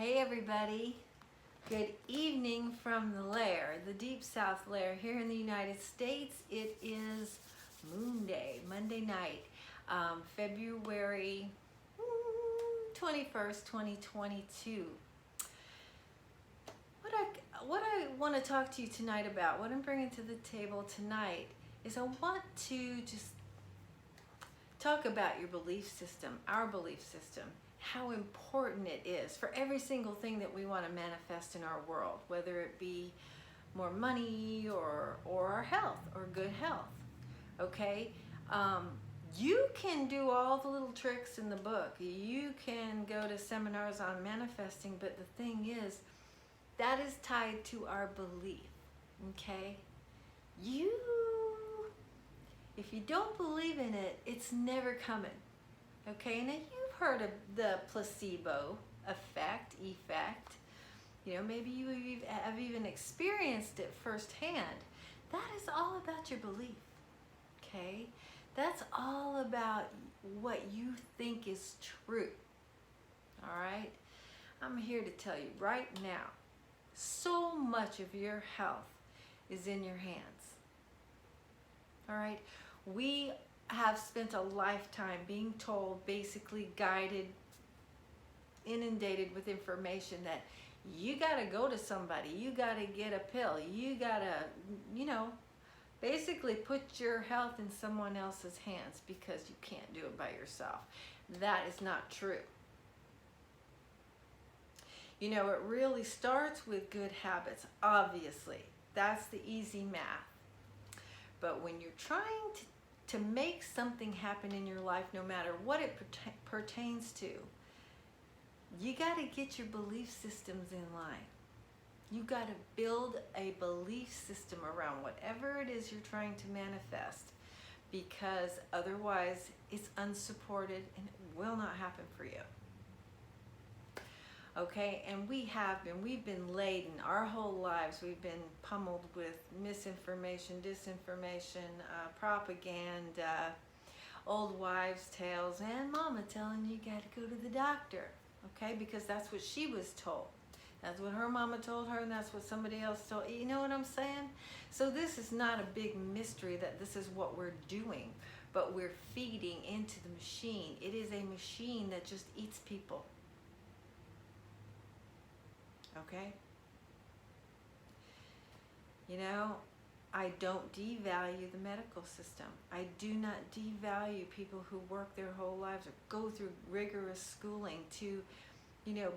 Hey everybody, good evening from the lair, the deep south lair here in the United States. It is Moon Day, Monday night, February 21st, 2022. What I want to talk to you tonight about, what I'm bringing to the table tonight, is I want to just talk about your belief system, our belief system, how important it is for every single thing that we want to manifest in our world, whether it be more money or our health or good health. Okay, you can do all the little tricks in the book. You can go to seminars on manifesting, but the thing is, that is tied to our belief. Okay, if you don't believe in it, it's never coming. Okay, now you've heard of the placebo effect. You know, maybe you have even experienced it firsthand. That is all about your belief. Okay, that's all about what you think is true. All right, I'm here to tell you right now, so much of your health is in your hands. All right, we have spent a lifetime being told, basically guided, inundated with information that you got to go to somebody, you got to get a pill, you got to, basically put your health in someone else's hands because you can't do it by yourself. That is not true. You know, it really starts with good habits, obviously. That's the easy math. But when you're trying to make something happen in your life, no matter what it pertains to, you got to get your belief systems in line. You got to build a belief system around whatever it is you're trying to manifest, because otherwise it's unsupported and it will not happen for you. Okay, and we've been laden our whole lives. We've been pummeled with misinformation, disinformation, propaganda, old wives' tales, and mama telling you got to go to the doctor. Okay, because that's what she was told. That's what her mama told her, and that's what somebody else told. You know what I'm saying? So this is not a big mystery that this is what we're doing, but we're feeding into the machine. It is a machine that just eats people. Okay? You know, I don't devalue the medical system. I do not devalue people who work their whole lives or go through rigorous schooling to,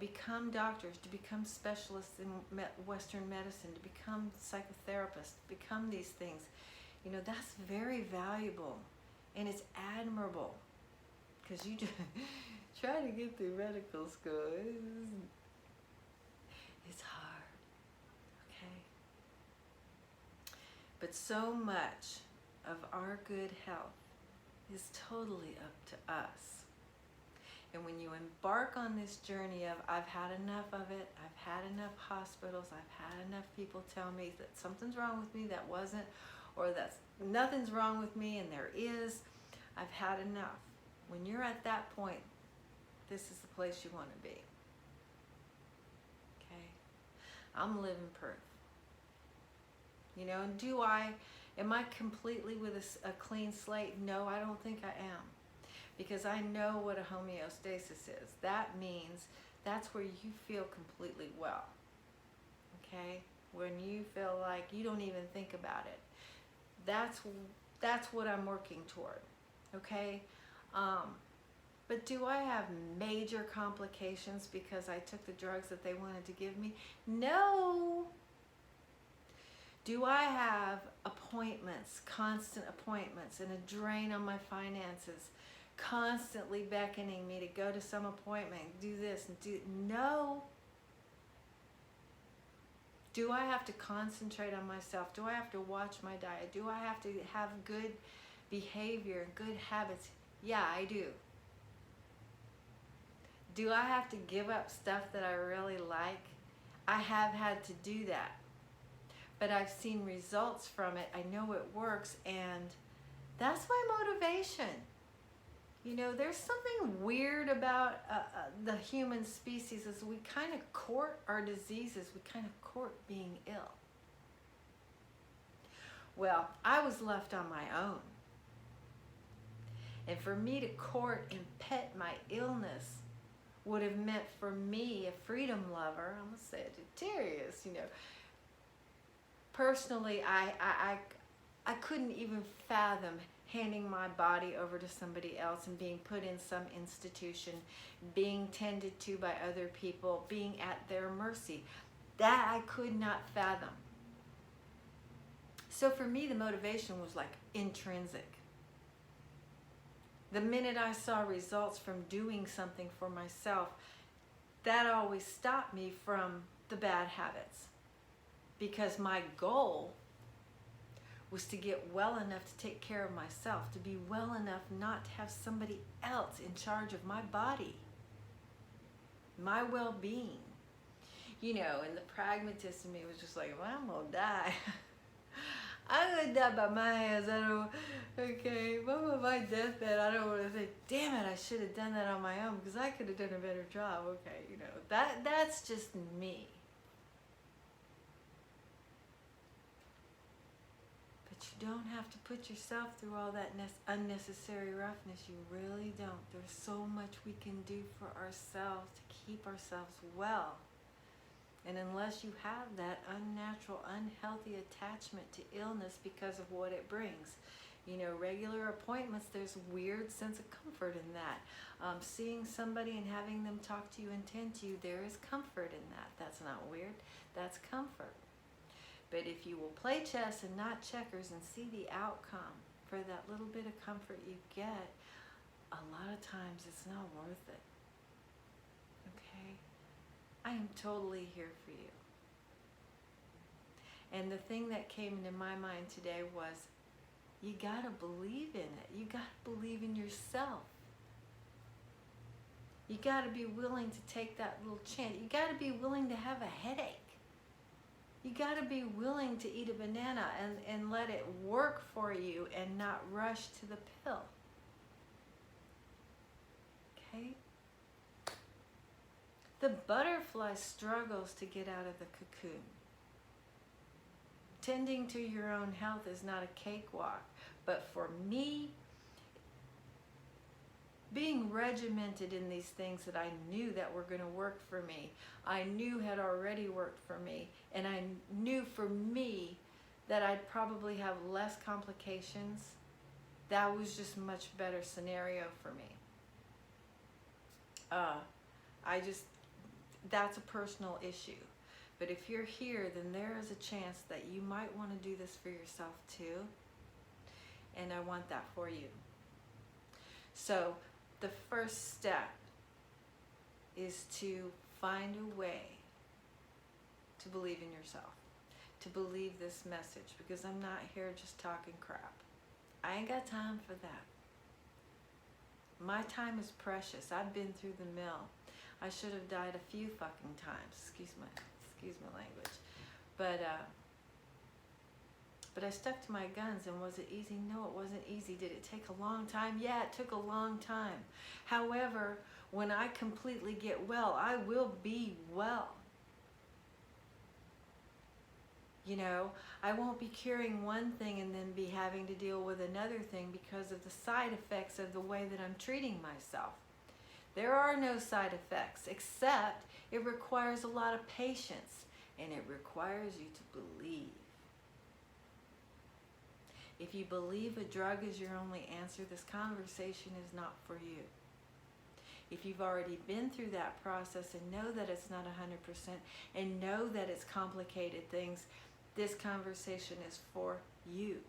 become doctors, to become specialists in Western medicine, to become psychotherapists, to become these things. That's very valuable and it's admirable, because you just try to get through medical school. It's hard, okay? But so much of our good health is totally up to us. And when you embark on this journey of, I've had enough of it, I've had enough hospitals, I've had enough people tell me that something's wrong with me that wasn't, or that nothing's wrong with me and there is, I've had enough. When you're at that point, this is the place you want to be. I'm living proof. And am I completely with a clean slate? No, I don't think I am. Because I know what a homeostasis is. That means that's where you feel completely well. Okay? When you feel like you don't even think about it. That's what I'm working toward. Okay? But do I have major complications because I took the drugs that they wanted to give me? No. Do I have appointments, constant appointments, and a drain on my finances, constantly beckoning me to go to some appointment, do this and do? No. Do I have to concentrate on myself? Do I have to watch my diet? Do I have to have good behavior, good habits? Yeah, I do. Do I have to give up stuff that I really like? I have had to do that. But I've seen results from it. I know it works, and that's my motivation. You know, there's something weird about the human species is we kind of court our diseases. We kind of court being ill. Well, I was left on my own. And for me to court and pet my illness would have meant for me, a freedom lover, I'm going to say Sagittarius, you know. Personally, I couldn't even fathom handing my body over to somebody else and being put in some institution, being tended to by other people, being at their mercy. That I could not fathom. So for me, the motivation was like intrinsic. The minute I saw results from doing something for myself, that always stopped me from the bad habits. Because my goal was to get well enough to take care of myself, to be well enough not to have somebody else in charge of my body, my well-being. You know, and the pragmatist in me was just like, well, I'm gonna die. I'm gonna die by my hands. I don't, okay, if I'm on my deathbed, I don't want to say, damn it, I should have done that on my own because I could have done a better job. Okay, you know, that's just me. You don't have to put yourself through all that unnecessary roughness. You really don't. There's so much we can do for ourselves to keep ourselves well. And unless you have that unnatural, unhealthy attachment to illness because of what it brings, you know, regular appointments, there's a weird sense of comfort in that. Seeing somebody and having them talk to you and tend to you, there is comfort in that. That's not weird. That's comfort. But if you will play chess and not checkers and see the outcome for that little bit of comfort you get, a lot of times it's not worth it. Okay? I am totally here for you. And the thing that came into my mind today was, you gotta believe in it. You gotta believe in yourself. You gotta be willing to take that little chance. You gotta be willing to have a headache. You got to be willing to eat a banana and let it work for you and not rush to the pill. Okay? The butterfly struggles to get out of the cocoon. Tending to your own health is not a cakewalk. But for me, being regimented in these things that I knew that were going to work for me, I knew had already worked for me, and I knew for me that I'd probably have less complications, that was just a much better scenario for me. That's a personal issue. But if you're here, then there is a chance that you might want to do this for yourself too, and I want that for you. So, the first step is to find a way to believe in yourself, to believe this message, because I'm not here just talking crap. I ain't got time for that. My time is precious. I've been through the mill. I should have died a few fucking times. Excuse my language. But I stuck to my guns, and was it easy? No, it wasn't easy. Did it take a long time? Yeah, it took a long time. However, when I completely get well, I will be well. You know, I won't be curing one thing and then be having to deal with another thing because of the side effects of the way that I'm treating myself. There are no side effects, except it requires a lot of patience, and it requires you to believe. If you believe a drug is your only answer, this conversation is not for you. If you've already been through that process and know that it's not 100% and know that it's complicated things, this conversation is for you.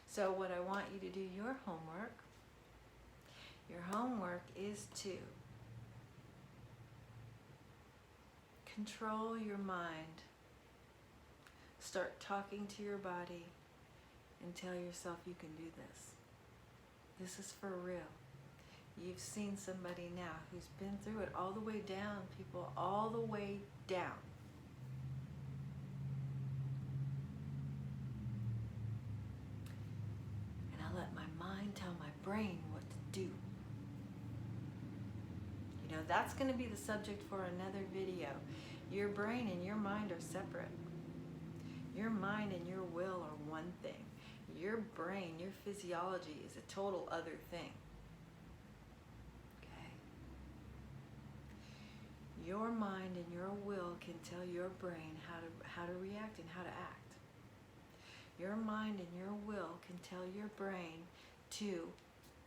So what I want you to do, your homework is to control your mind. Start talking to your body and tell yourself you can do this. This is for real. You've seen somebody now who's been through it all the way down, people, all the way down. And I let my mind tell my brain what to do. You know, that's going to be the subject for another video. Your brain and your mind are separate. Your mind and your will are one thing. Your brain, your physiology is a total other thing. Okay? Your mind and your will can tell your brain how to react and how to act. Your mind and your will can tell your brain to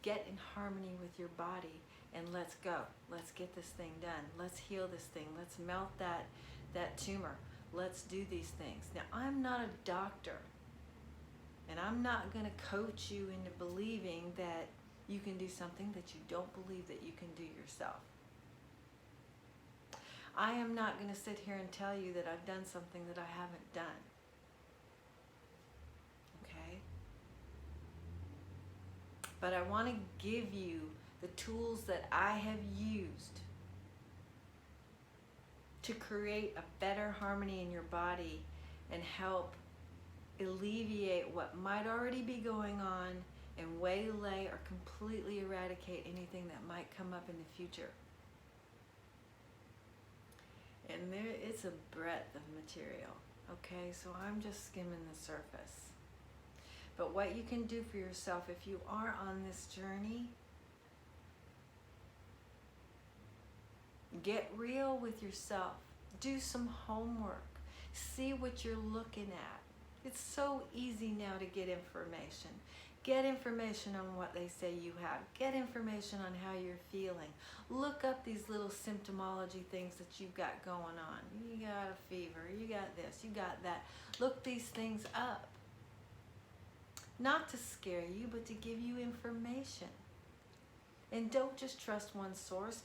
get in harmony with your body and let's go. Let's get this thing done. Let's heal this thing. Let's melt that tumor. Let's do these things. Now, I'm not a doctor, and I'm not going to coach you into believing that you can do something that you don't believe that you can do yourself. I am not going to sit here and tell you that I've done something that I haven't done. Okay? But I want to give you the tools that I have used to create a better harmony in your body and help alleviate what might already be going on and waylay or completely eradicate anything that might come up in the future. And it's a breadth of material, okay? So I'm just skimming the surface. But what you can do for yourself if you are on this journey, get real with yourself. Do some homework. See what you're looking at. It's so easy now to get information. Get information on what they say you have. Get information on how you're feeling. Look up these little symptomology things that you've got going on. You got a fever, you got this, you got that. Look these things up. Not to scare you, but to give you information. And don't just trust one source.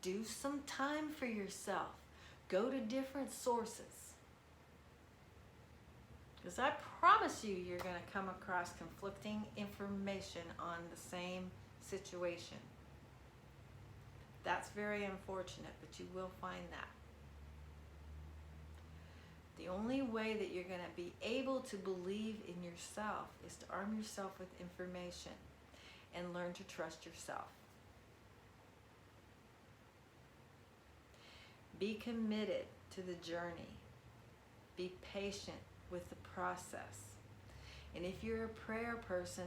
Do some time for yourself. Go to different sources. Because I promise you, you're going to come across conflicting information on the same situation. That's very unfortunate, but you will find that. The only way that you're going to be able to believe in yourself is to arm yourself with information and learn to trust yourself. Be committed to the journey. Be patient with the process. And if you're a prayer person,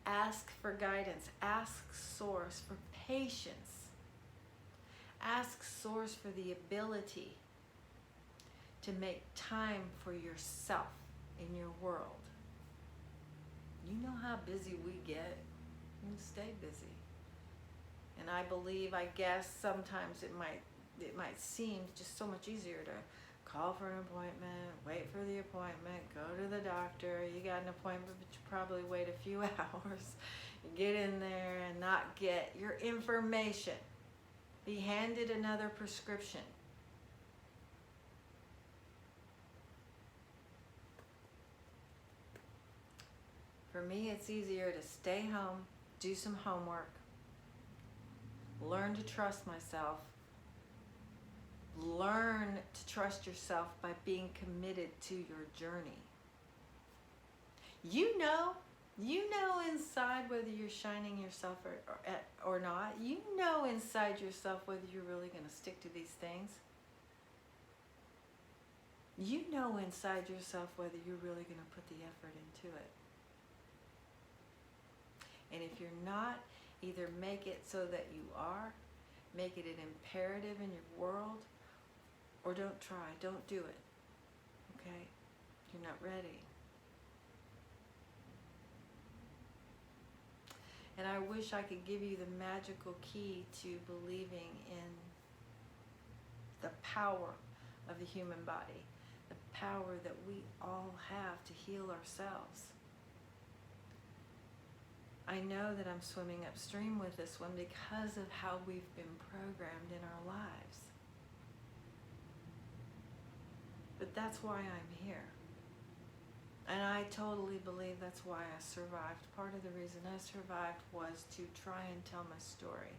ask for guidance. Ask Source for patience. Ask Source for the ability to make time for yourself in your world. You know how busy we get. You stay busy. And I guess sometimes it might seem just so much easier to call for an appointment, wait for the appointment, go to the doctor. You got an appointment, but you probably wait a few hours. You get in there and not get your information. Be handed another prescription. For me, it's easier to stay home, do some homework, learn to trust myself, learn to trust yourself by being committed to your journey. You know inside whether you're shining yourself or not. You know inside yourself whether you're really going to stick to these things. You know inside yourself whether you're really going to put the effort into it. And if you're not, either make it so that you are, make it an imperative in your world, or don't try, don't do it, okay? You're not ready. And I wish I could give you the magical key to believing in the power of the human body, the power that we all have to heal ourselves. I know that I'm swimming upstream with this one because of how we've been programmed in our lives. But that's why I'm here. And I totally believe that's why I survived. Part of the reason I survived was to try and tell my story.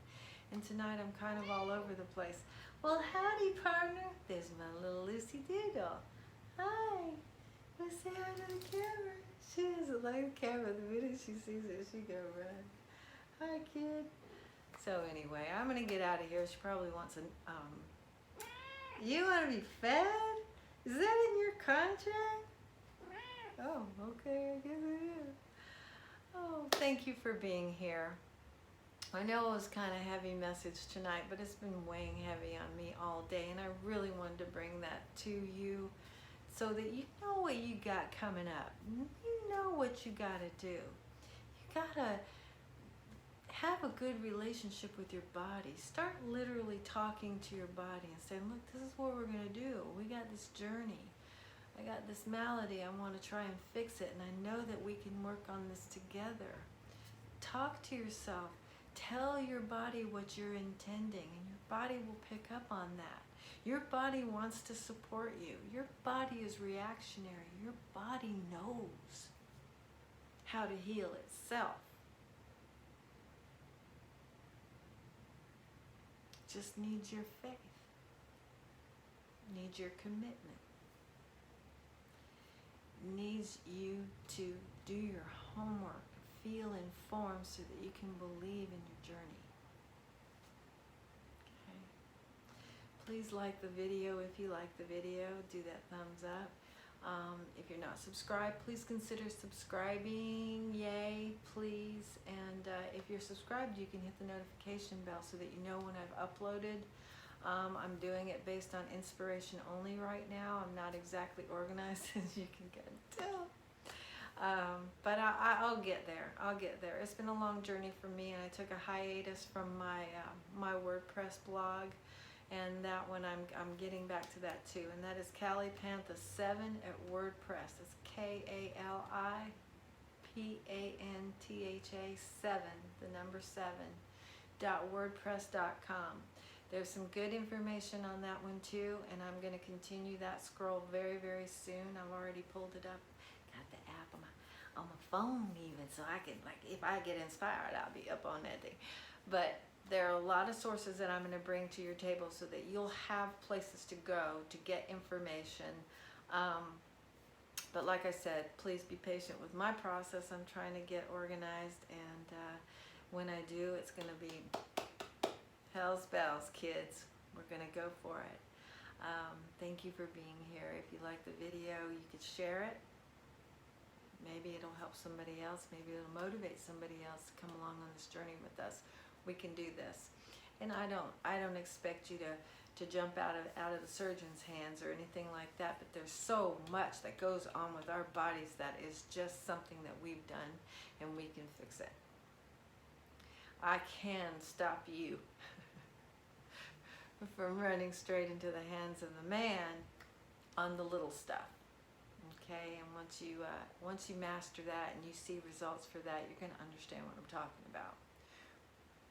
And tonight I'm kind of all over the place. Well, howdy, partner. There's my little Lucy Doodle. Hi. Let's say hi to the camera. She doesn't like the camera. The minute she sees it, she gonna run. Hi, kid. So anyway, I'm gonna get out of here. She probably wants you want to be fed? Is that in your contract? Oh, okay, I guess it is. Oh, thank you for being here. I know it was kind of a heavy message tonight, but it's been weighing heavy on me all day, and I really wanted to bring that to you so that you know what you got coming up. You know what you got to do. You got to have a good relationship with your body. Start literally talking to your body and saying, look, this is what we're going to do. We got this journey. I got this malady. I want to try and fix it, and I know that we can work on this together. Talk to yourself. Tell your body what you're intending, and your body will pick up on that. Your body wants to support you. Your body is reactionary. Your body knows how to heal itself. Just needs your faith, needs your commitment, needs you to do your homework, feel informed so that you can believe in your journey. Okay. Please like the video if you like the video. Do that thumbs up. If you're not subscribed, please consider subscribing. Yay, please. And if you're subscribed, you can hit the notification bell so that you know when I've uploaded. I'm doing it based on inspiration only right now. I'm not exactly organized, as you can tell. But I'll get there. I'll get there. It's been a long journey for me, and I took a hiatus from my WordPress blog. And that one, I'm getting back to that too. And that is Callie Pantha 7 at WordPress. It's KALIPANTHA 7, the number 7, .wordpress.com. There's some good information on that one too, and I'm going to continue that scroll very, very soon. I've already pulled it up. Got the app on my phone even, so I can, like, if I get inspired, I'll be up on that thing. But there are a lot of sources that I'm going to bring to your table so that you'll have places to go to get information. But like I said, please be patient with my process. I'm trying to get organized, and when I do, it's going to be hell's bells, kids. We're going to go for it. Thank you for being here. If you like the video, you could share it. Maybe it'll help somebody else. Maybe it'll motivate somebody else to come along on this journey with us. We can do this. And I don't expect you to jump out of the surgeon's hands or anything like that, but there's so much that goes on with our bodies that is just something that we've done, and we can fix it. I can stop you from running straight into the hands of the man on the little stuff. Okay, and once you master that and you see results for that, you're going to understand what I'm talking about.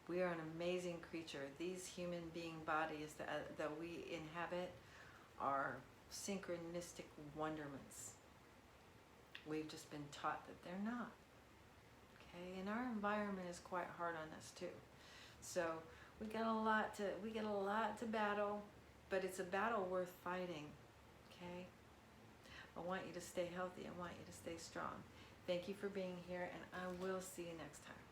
We are an amazing creature. These human being bodies that we inhabit are synchronistic wonderments. We've just been taught that they're not. Okay, and our environment is quite hard on us too. So we got a lot to battle, but it's a battle worth fighting. Okay, I want you to stay healthy. I want you to stay strong. Thank you for being here, and I will see you next time.